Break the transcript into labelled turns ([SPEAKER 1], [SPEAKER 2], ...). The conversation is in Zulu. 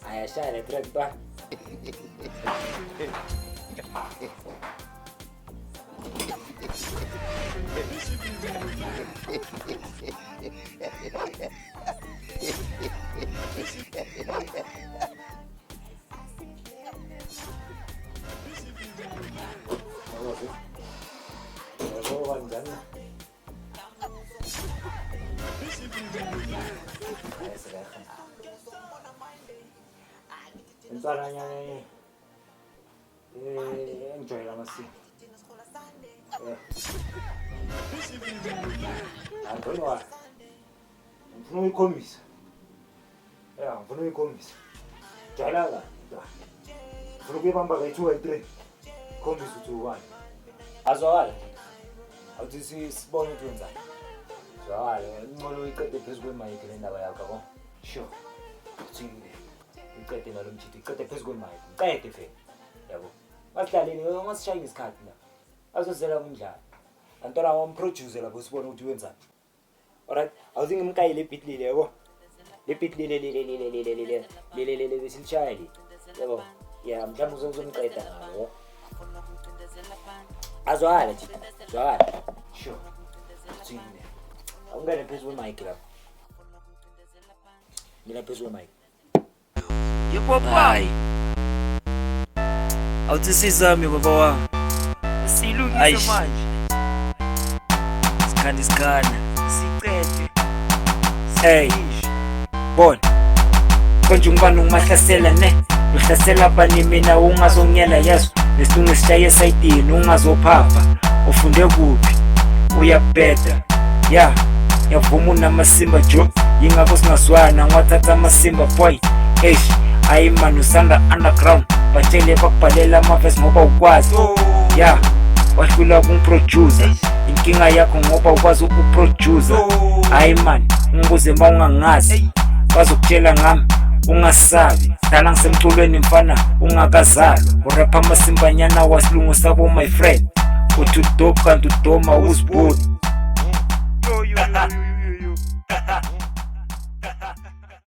[SPEAKER 1] ayashaya le track ba Ensalanya enjoy la masih. Antônio, não me comis. Não me comis. Já lá. Não me bamba que tu entre. Comis tu vai. Azwala. Au disse bom tu nza. Azwala, ngolo ikate phezulu mic le ndaba yakho ko. Sure. Tsingile. Ikate nalo mchithi ikate phezulu mic. Qede fe. Yabo. Basidlaleni ngasishaya isikhathi la. Azozela umdlalo. Antona wamproducer lapho sibona ukuthi wenzani. Alright, awuzingi imkayi le beat lile yabo. Le beat lile besilishaya le. Yabo. Yeah, mhlawumbe uzomqeda ngawo. Azwala nje. Zwala. Sure. Tsingile. Awungane phezulu mic lapho. Mina phezulu mic.
[SPEAKER 2] Yepopai. Awutsisizami baba wami. Silungise manje. Sikhana sicede. Hey. Bona. Konje ungibani ungimahlasela ne? Uhlasela abani mina ungazongela yazo. Lesilungu sishaye sayidini ungazophapha. Ufunde kuphi? Uyabheda. Yeah. Yavuma unamasimba jo. Yingakho singaswana ngwathatha amasimba boy. Eish. Hayi man usanda underground. Batshele bakubhalela amavesi ngoba ukwazi. Yeah. Wahlula kumproducer. Inkinga yakho ngoba ukwazi ukuproducer. Hayi man, ungibuze mawungangazi. Bazokutshela ngami ungasabi. Dala ngisemculweni mfana ungakazalwa. Urapha amasimbanyana wasilungu sabo my friend. Uthi udope kanti udoma uzibhodi.